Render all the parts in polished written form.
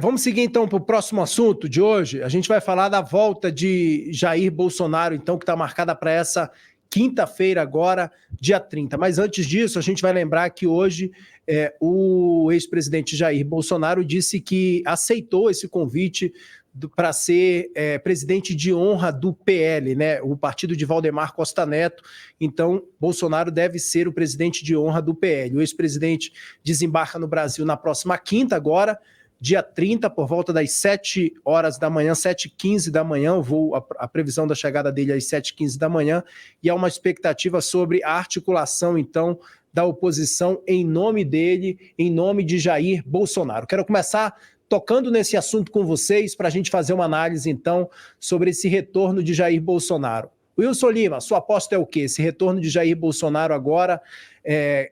Vamos seguir então para o próximo assunto de hoje. A gente vai falar da volta de Jair Bolsonaro, então, que está marcada para essa quinta-feira agora, dia 30. Mas antes disso, a gente vai lembrar que hoje o ex-presidente Jair Bolsonaro disse que aceitou esse convite para ser presidente de honra do PL, né? O partido de Valdemar Costa Neto. Então, Bolsonaro deve ser o presidente de honra do PL. O ex-presidente desembarca no Brasil na próxima quinta agora, dia 30, por volta das 7 horas da manhã, 7h15 da manhã, a previsão da chegada dele às 7h15 da manhã, e há uma expectativa sobre a articulação, então, da oposição em nome dele, em nome de Jair Bolsonaro. Quero começar tocando nesse assunto com vocês, para a gente fazer uma análise, então, sobre esse retorno de Jair Bolsonaro. Wilson Lima, sua aposta é o quê? Esse retorno de Jair Bolsonaro agora,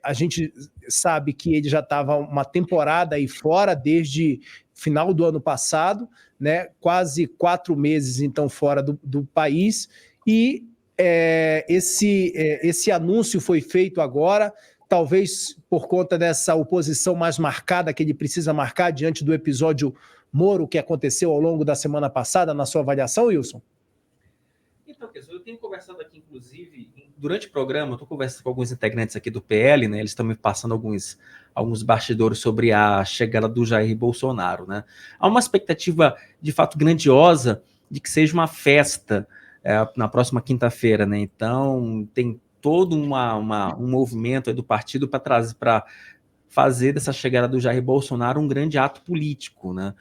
a gente sabe que ele já estava uma temporada aí fora desde final do ano passado, né? Quase 4 meses, então, fora do país, e esse anúncio foi feito agora, talvez por conta dessa oposição mais marcada que ele precisa marcar diante do episódio Moro que aconteceu ao longo da semana passada, na sua avaliação, Wilson? Então, eu tenho conversado aqui, inclusive, durante o programa, eu estou conversando com alguns integrantes aqui do PL, né? Eles estão me passando alguns bastidores sobre a chegada do Jair Bolsonaro, né? Há uma expectativa, de fato, grandiosa de que seja uma festa na próxima quinta-feira, né? Então, tem todo um movimento aí do partido para fazer dessa chegada do Jair Bolsonaro um grande ato político, né?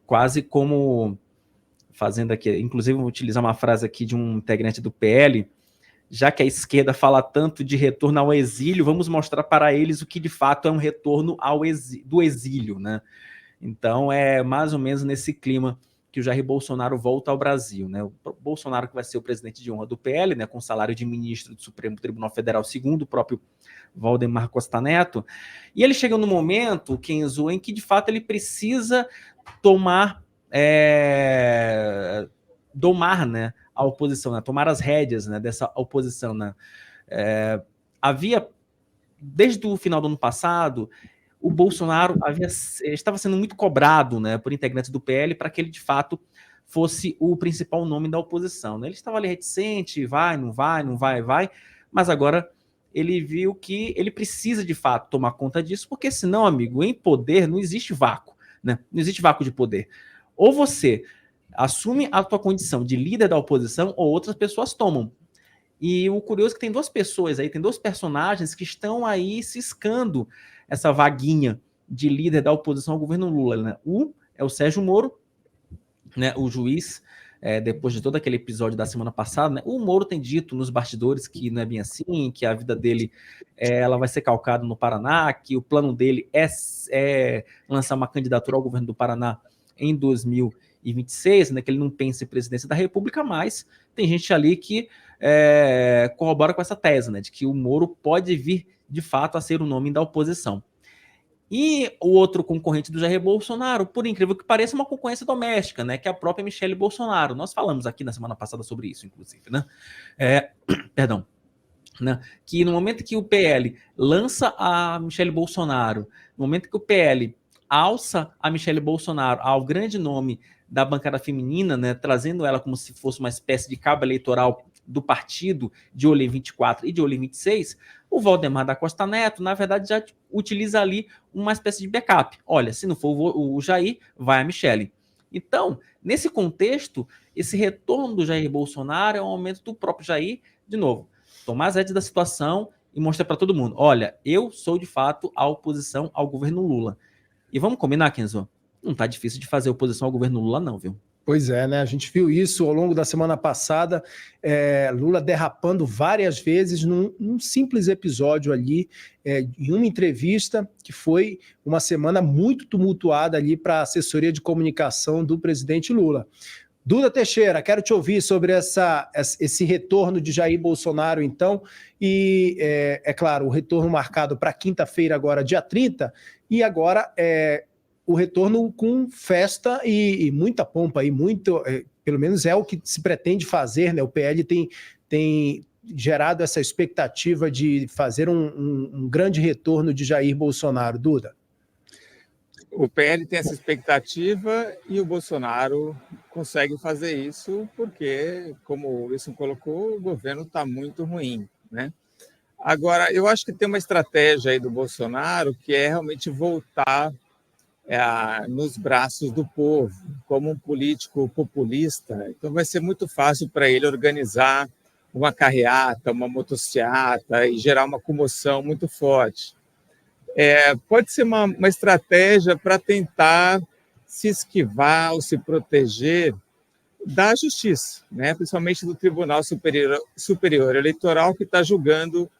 Quase como... fazendo aqui, inclusive vou utilizar uma frase aqui de um integrante do PL, já que a esquerda fala tanto de retorno ao exílio, vamos mostrar para eles o que de fato é um retorno do exílio, né? Então é mais ou menos nesse clima que o Jair Bolsonaro volta ao Brasil, né? O Bolsonaro que vai ser o presidente de honra do PL, né, com salário de ministro do Supremo Tribunal Federal, segundo o próprio Valdemar Costa Neto, e ele chega no momento, Kenzo, em que de fato ele precisa domar, né, a oposição, né, tomar as rédeas, né, dessa oposição, né. Havia, desde o final do ano passado, o Bolsonaro estava sendo muito cobrado, né, por integrantes do PL para que ele, de fato, fosse o principal nome da oposição, né. Ele estava ali reticente, não vai, mas agora ele viu que ele precisa, de fato, tomar conta disso, porque senão, amigo, em poder não existe vácuo, né, não existe vácuo de poder. Ou você assume a tua condição de líder da oposição, ou outras pessoas tomam. E o curioso é que tem duas pessoas aí, tem dois personagens que estão aí ciscando essa vaguinha de líder da oposição ao governo Lula, né? Um é o Sérgio Moro, né, o juiz, depois de todo aquele episódio da semana passada, né, o Moro tem dito nos bastidores que não é bem assim, que a vida dele ela vai ser calcada no Paraná, que o plano dele é lançar uma candidatura ao governo do Paraná em 2026, né, que ele não pensa em presidência da República, mas tem gente ali que corrobora com essa tese, né, de que o Moro pode vir, de fato, a ser o nome da oposição. E o outro concorrente do Jair Bolsonaro, por incrível que pareça, é uma concorrência doméstica, né, que é a própria Michelle Bolsonaro. Nós falamos aqui na semana passada sobre isso, inclusive, né? Perdão. Né, que no momento que o PL lança a Michelle Bolsonaro, no momento que o PL alça a Michelle Bolsonaro ao grande nome da bancada feminina, né, trazendo ela como se fosse uma espécie de cabo eleitoral do partido de olho em 24 e de olho em 26, o Valdemar da Costa Neto, na verdade, já utiliza ali uma espécie de backup. Olha, se não for o Jair, vai a Michelle. Então, nesse contexto, esse retorno do Jair Bolsonaro é um momento do próprio Jair, de novo, tomar as rédeas da situação e mostrar para todo mundo, olha, eu sou de fato a oposição ao governo Lula. E vamos combinar, Kenzo, não tá difícil de fazer oposição ao governo Lula não, viu? Pois é, né? A gente viu isso ao longo da semana passada, Lula derrapando várias vezes num simples episódio ali, em uma entrevista, que foi uma semana muito tumultuada ali para a assessoria de comunicação do presidente Lula. Duda Teixeira, quero te ouvir sobre esse retorno de Jair Bolsonaro, então, e, claro, o retorno marcado para quinta-feira agora, dia 30, e agora o retorno com festa e muita pompa, pelo menos é o que se pretende fazer, né? O PL tem gerado essa expectativa de fazer um grande retorno de Jair Bolsonaro. Duda? O PL tem essa expectativa e o Bolsonaro consegue fazer isso porque, como o Wilson colocou, o governo está muito ruim, né? Agora, eu acho que tem uma estratégia aí do Bolsonaro que é realmente voltar nos braços do povo, como um político populista. Então, vai ser muito fácil para ele organizar uma carreata, uma motociata e gerar uma comoção muito forte. Pode ser uma estratégia para tentar se esquivar ou se proteger da justiça, né? Principalmente do Tribunal Superior Eleitoral, que está julgando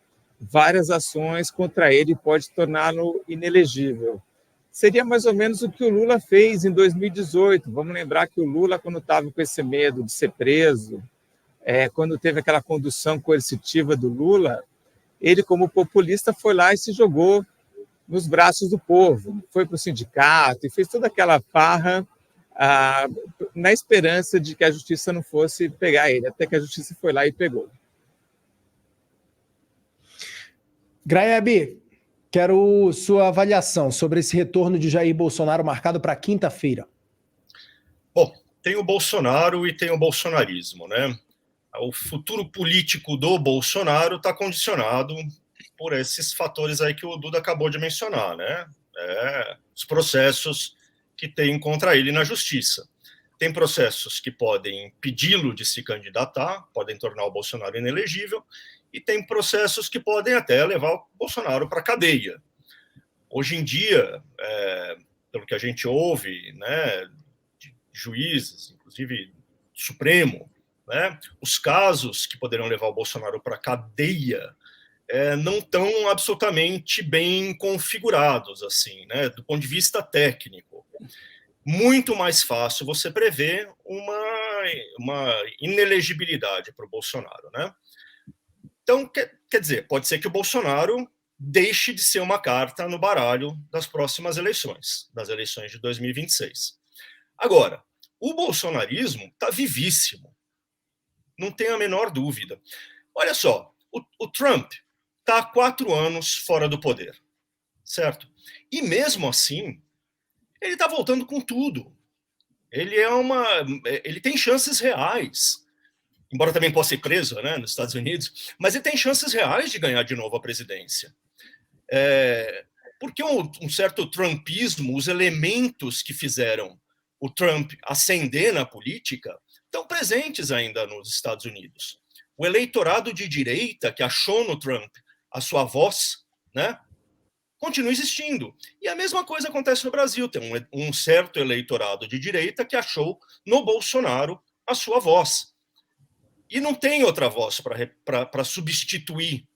várias ações contra ele e pode torná-lo inelegível. Seria mais ou menos o que o Lula fez em 2018. Vamos lembrar que o Lula, quando estava com esse medo de ser preso, quando teve aquela condução coercitiva do Lula, ele, como populista, foi lá e se jogou nos braços do povo, foi para o sindicato e fez toda aquela farra na esperança de que a justiça não fosse pegar ele, até que a justiça foi lá e pegou. Graeb, quero sua avaliação sobre esse retorno de Jair Bolsonaro marcado para quinta-feira. Bom, tem o Bolsonaro e tem o bolsonarismo, né? O futuro político do Bolsonaro está condicionado por esses fatores aí que o Duda acabou de mencionar, né? Os processos que tem contra ele na justiça. Tem processos que podem impedi-lo de se candidatar, podem tornar o Bolsonaro inelegível, e tem processos que podem até levar o Bolsonaro para a cadeia. Hoje em dia, pelo que a gente ouve, né, de juízes, inclusive Supremo, né, os casos que poderiam levar o Bolsonaro para a cadeia não estão absolutamente bem configurados, assim, né, do ponto de vista técnico. Muito mais fácil você prever uma inelegibilidade para o Bolsonaro, né? Então, quer dizer, pode ser que o Bolsonaro deixe de ser uma carta no baralho das próximas eleições, das eleições de 2026. Agora, o bolsonarismo está vivíssimo, não tem a menor dúvida. Olha só, o Trump está há 4 anos fora do poder, certo? E mesmo assim, ele está voltando com tudo. Ele tem chances reais, embora também possa ser preso, né, nos Estados Unidos, mas ele tem chances reais de ganhar de novo a presidência. Porque um certo trumpismo, os elementos que fizeram o Trump ascender na política, estão presentes ainda nos Estados Unidos. O eleitorado de direita que achou no Trump a sua voz, né, continua existindo. E a mesma coisa acontece no Brasil. Tem um certo eleitorado de direita que achou no Bolsonaro a sua voz. E não tem outra voz para substituir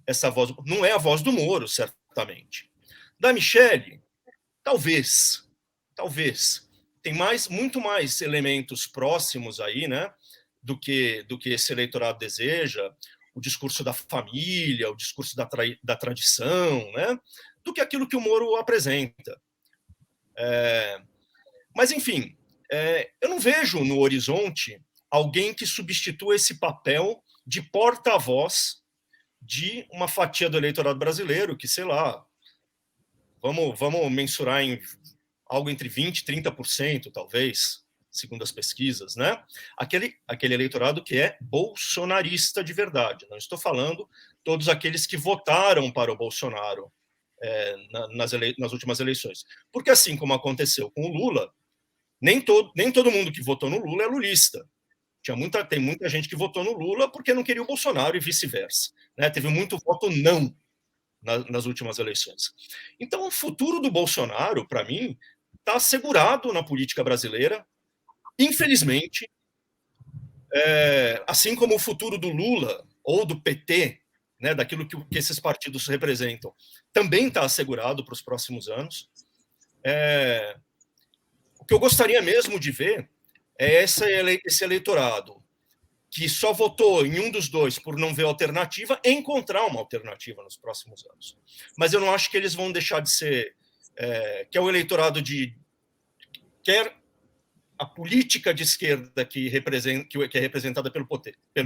essa voz. Não é a voz do Moro, certamente. Da Michelle, talvez. Tem muito mais elementos próximos aí, né, do que esse eleitorado deseja, o discurso da família, o discurso da tradição, né, do que aquilo que o Moro apresenta. Mas, enfim, eu não vejo no horizonte alguém que substitua esse papel de porta-voz de uma fatia do eleitorado brasileiro que, sei lá, vamos mensurar em algo entre 20% e 30%, talvez, segundo as pesquisas, né? Aquele eleitorado que é bolsonarista de verdade. Não estou falando todos aqueles que votaram para o Bolsonaro nas últimas eleições. Porque assim como aconteceu com o Lula, nem todo mundo que votou no Lula é lulista. Tem muita gente que votou no Lula porque não queria o Bolsonaro e vice-versa, né? Teve muito voto não nas últimas eleições. Então, o futuro do Bolsonaro, para mim, está assegurado na política brasileira, infelizmente, assim como o futuro do Lula ou do PT, né, daquilo que esses partidos representam, também está assegurado para os próximos anos. O que eu gostaria mesmo de ver é esse eleitorado que só votou em um dos dois por não ver alternativa, encontrar uma alternativa nos próximos anos. Mas eu não acho que eles vão deixar de ser... que é o eleitorado de... quer a política de esquerda que é representada pelo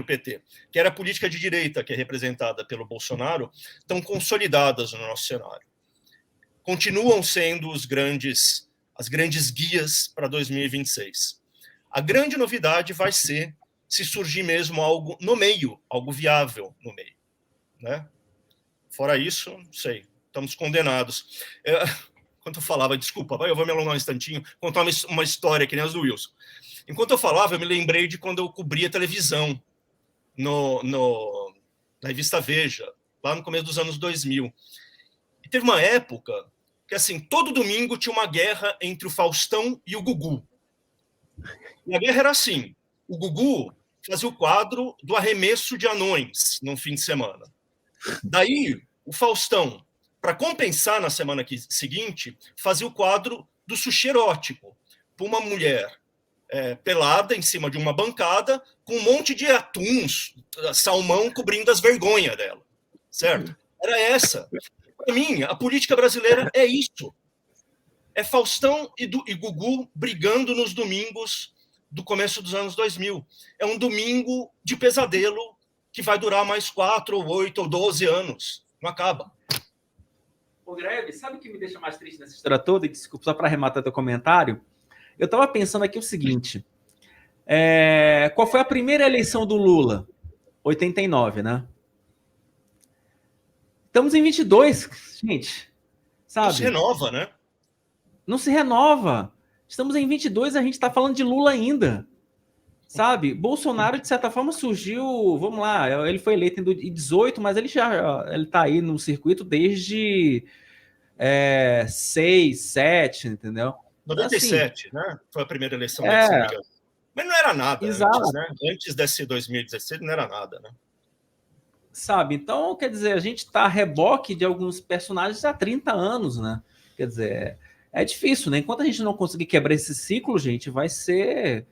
PT, quer a política de direita que é representada pelo Bolsonaro, estão consolidadas no nosso cenário. Continuam sendo os grandes as grandes guias para 2026. A grande novidade vai ser se surgir mesmo algo no meio, algo viável no meio, né? Fora isso, não sei, estamos condenados. Enquanto eu falava, desculpa, eu vou me alongar um instantinho, contar uma história que nem as do Wilson. Enquanto eu falava, eu me lembrei de quando eu cobria televisão na revista Veja, lá no começo dos anos 2000. E teve uma época que, assim, todo domingo tinha uma guerra entre o Faustão e o Gugu. E a guerra era assim, o Gugu fazia o quadro do arremesso de anões no fim de semana. Daí, o Faustão, para compensar na semana seguinte, fazia o quadro do sushi erótico, para uma mulher pelada em cima de uma bancada, com um monte de atuns, salmão cobrindo as vergonhas dela, certo? Era essa. Para mim, a política brasileira é isso. É Faustão e Gugu brigando nos domingos do começo dos anos 2000. É um domingo de pesadelo que vai durar mais 4, ou 8, ou 12 anos. Não acaba. Ô, Greve, sabe o que me deixa mais triste nessa história toda? E desculpa, só para arrematar teu comentário. Eu estava pensando aqui o seguinte. Qual foi a primeira eleição do Lula? 89, né? Estamos em 22, gente. Sabe? Não se renova, né? Não se renova. Estamos em 22 e a gente está falando de Lula ainda. Sabe? Bolsonaro, de certa forma, surgiu... Vamos lá, ele foi eleito em 2018, mas ele está aí no circuito desde 6, 7, entendeu? 97, assim, né? Foi a primeira eleição dele. Mas não era nada antes, né? Antes desse 2016 não era nada, né? Sabe? Então, quer dizer, a gente está a reboque de alguns personagens há 30 anos, né? Quer dizer, é difícil, né? Enquanto a gente não conseguir quebrar esse ciclo, gente, vai ser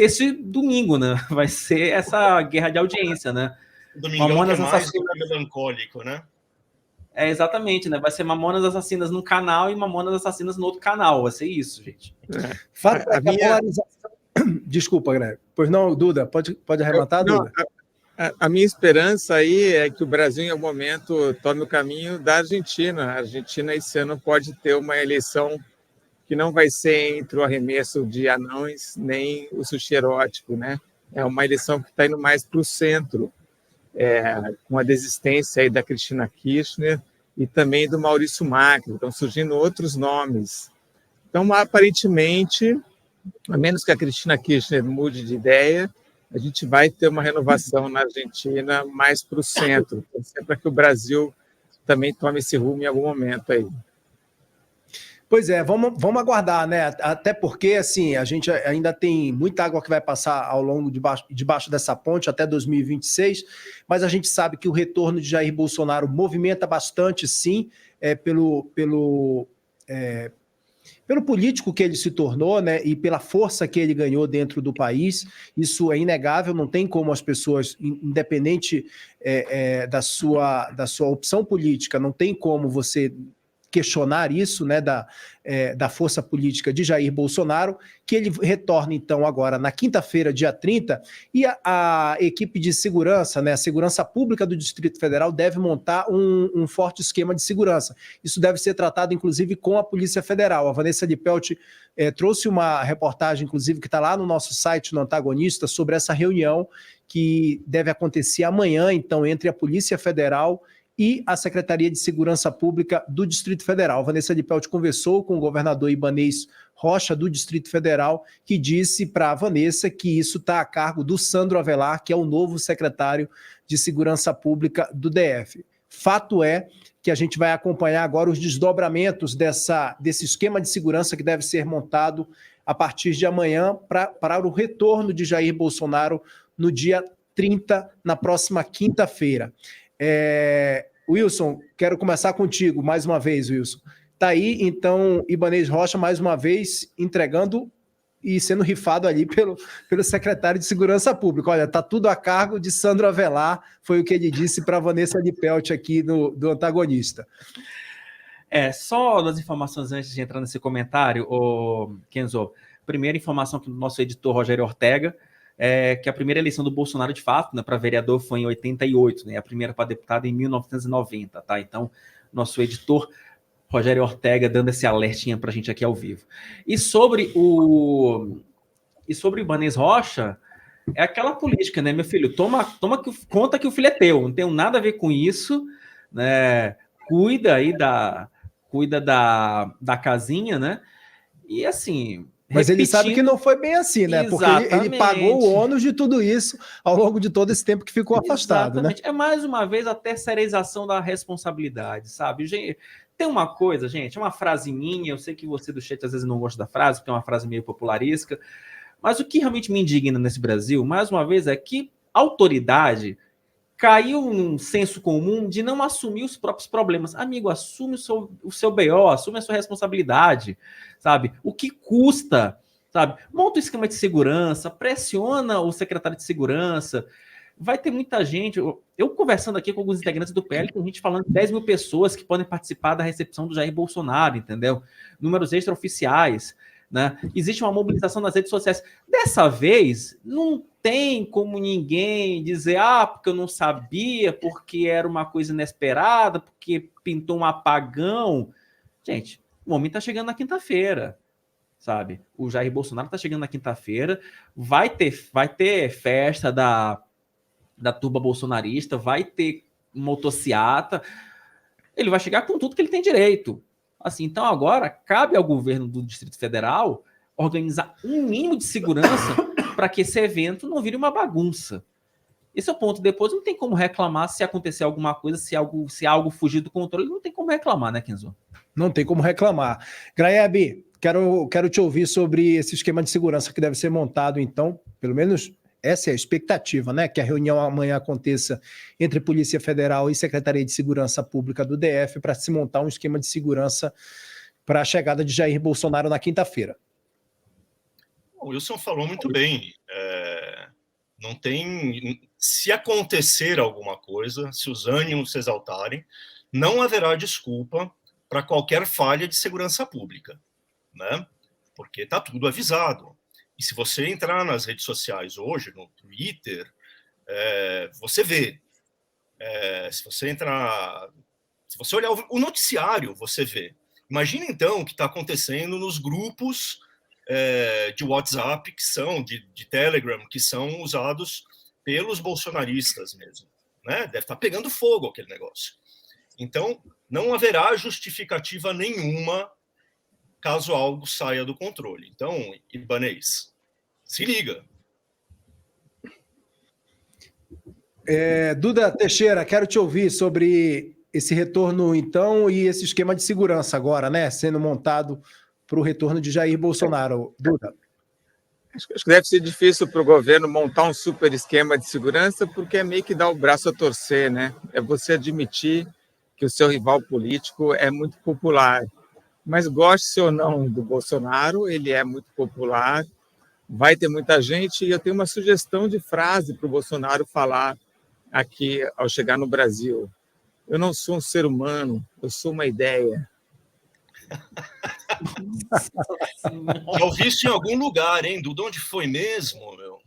esse domingo, né? Vai ser essa guerra de audiência, né? Domingão Mamonas que é mais melancólico, né? Exatamente, né? Vai ser Mamonas Assassinas num canal e Mamonas Assassinas no outro canal. Vai ser isso, gente. Fato é que a polarização... Desculpa, Greg. Pois não, Duda, pode arrematar, Duda? A minha esperança aí é que o Brasil, em algum momento, tome o caminho da Argentina. A Argentina, esse ano, pode ter uma eleição que não vai ser entre o arremesso de anões nem o sushi erótico, né? É uma eleição que está indo mais para o centro, com a desistência aí da Cristina Kirchner e também do Maurício Macri. Estão surgindo outros nomes. Então, aparentemente, a menos que a Cristina Kirchner mude de ideia, a gente vai ter uma renovação na Argentina mais para o centro, para que o Brasil também tome esse rumo em algum momento aí. Pois é, vamos aguardar, né? Até porque, assim, a gente ainda tem muita água que vai passar ao longo debaixo dessa ponte até 2026, mas a gente sabe que o retorno de Jair Bolsonaro movimenta bastante, sim, pelo político que ele se tornou, né, e pela força que ele ganhou dentro do país. Isso é inegável, não tem como as pessoas, independente da sua opção política, não tem como você questionar isso, né, da força política de Jair Bolsonaro, que ele retorna, então, agora na quinta-feira, dia 30, e a equipe de segurança, né, a segurança pública do Distrito Federal deve montar um forte esquema de segurança. Isso deve ser tratado, inclusive, com a Polícia Federal. A Vanessa Lippelt trouxe uma reportagem, inclusive, que está lá no nosso site, no Antagonista, sobre essa reunião que deve acontecer amanhã, então, entre a Polícia Federal e a Secretaria de Segurança Pública do Distrito Federal. Vanessa Lippelt conversou com o governador Ibanez Rocha, do Distrito Federal, que disse para a Vanessa que isso está a cargo do Sandro Avelar, que é o novo secretário de Segurança Pública do DF. Fato é que a gente vai acompanhar agora os desdobramentos desse esquema de segurança que deve ser montado a partir de amanhã para o retorno de Jair Bolsonaro no dia 30, na próxima quinta-feira. Wilson, quero começar contigo mais uma vez, Wilson. Está aí, então, Ibanez Rocha, mais uma vez, entregando e sendo rifado ali pelo secretário de Segurança Pública. Olha, está tudo a cargo de Sandro Avelar, foi o que ele disse para Vanessa Lippelt aqui do Antagonista. Só das informações antes de entrar nesse comentário, Kenzo. Primeira informação que o nosso editor Rogério Ortega, que a primeira eleição do Bolsonaro, de fato, né, para vereador foi em 88, né, a primeira para deputado em 1990, tá? Então, nosso editor Rogério Ortega dando esse alertinha para a gente aqui ao vivo. E sobre o Ibanez Rocha, é aquela política, né, meu filho? Toma conta que o filho é teu, não tem nada a ver com isso, né? Cuida da casinha, né? E assim. Mas ele sabe que não foi bem assim, né? Porque ele pagou o ônus de tudo isso ao longo de todo esse tempo que ficou afastado, né? É mais uma vez a terceirização da responsabilidade, sabe? Gente, tem uma coisa, gente, é uma frase minha, eu sei que você do chat às vezes não gosta da frase, porque é uma frase meio popularesca, mas o que realmente me indigna nesse Brasil, mais uma vez, é que a autoridade caiu num senso comum de não assumir os próprios problemas. Amigo, assume o seu BO, assume a sua responsabilidade, sabe? O que custa, sabe? Monta um esquema de segurança, pressiona o secretário de segurança. Vai ter muita gente. Eu conversando aqui com alguns integrantes do PL, tem gente falando de 10 mil pessoas que podem participar da recepção do Jair Bolsonaro, entendeu? Números extraoficiais, né? Existe uma mobilização nas redes sociais. Dessa vez, não tem como ninguém dizer, porque eu não sabia, porque era uma coisa inesperada, porque pintou um apagão. Gente, o homem está chegando na quinta-feira, sabe? O Jair Bolsonaro está chegando na quinta-feira, vai ter festa da turba bolsonarista, vai ter motociata, ele vai chegar com tudo que ele tem direito. Assim, então agora cabe ao governo do Distrito Federal organizar um mínimo de segurança para que esse evento não vire uma bagunça. Esse é o ponto. Depois não tem como reclamar se acontecer alguma coisa, se algo fugir do controle, não tem como reclamar, né, Kenzo? Não tem como reclamar. Graeb, quero te ouvir sobre esse esquema de segurança que deve ser montado, então, pelo menos essa é a expectativa, né? Que a reunião amanhã aconteça entre Polícia Federal e Secretaria de Segurança Pública do DF para se montar um esquema de segurança para a chegada de Jair Bolsonaro na quinta-feira. O Wilson falou muito bem. Não tem. Se acontecer alguma coisa, se os ânimos se exaltarem, não haverá desculpa para qualquer falha de segurança pública, né? Porque está tudo avisado. E se você entrar nas redes sociais hoje, no Twitter, você vê. Se você olhar o noticiário, você vê. Imagina, então, o que está acontecendo nos grupos de WhatsApp, que são, de Telegram, que são usados pelos bolsonaristas mesmo. Né? Deve estar pegando fogo aquele negócio. Então, não haverá justificativa nenhuma caso algo saia do controle. Então, Ibanez, se liga. Duda Teixeira, quero te ouvir sobre esse retorno, então, e esse esquema de segurança agora, né, sendo montado para o retorno de Jair Bolsonaro. Duda. Acho que deve ser difícil para o governo montar um super esquema de segurança, porque é meio que dar o braço a torcer, né? É você admitir que o seu rival político é muito popular. Mas goste ou não do Bolsonaro, ele é muito popular, vai ter muita gente, e eu tenho uma sugestão de frase para o Bolsonaro falar aqui ao chegar no Brasil. Eu não sou um ser humano, eu sou uma ideia. Já ouvi isso em algum lugar, hein? De onde foi mesmo, meu?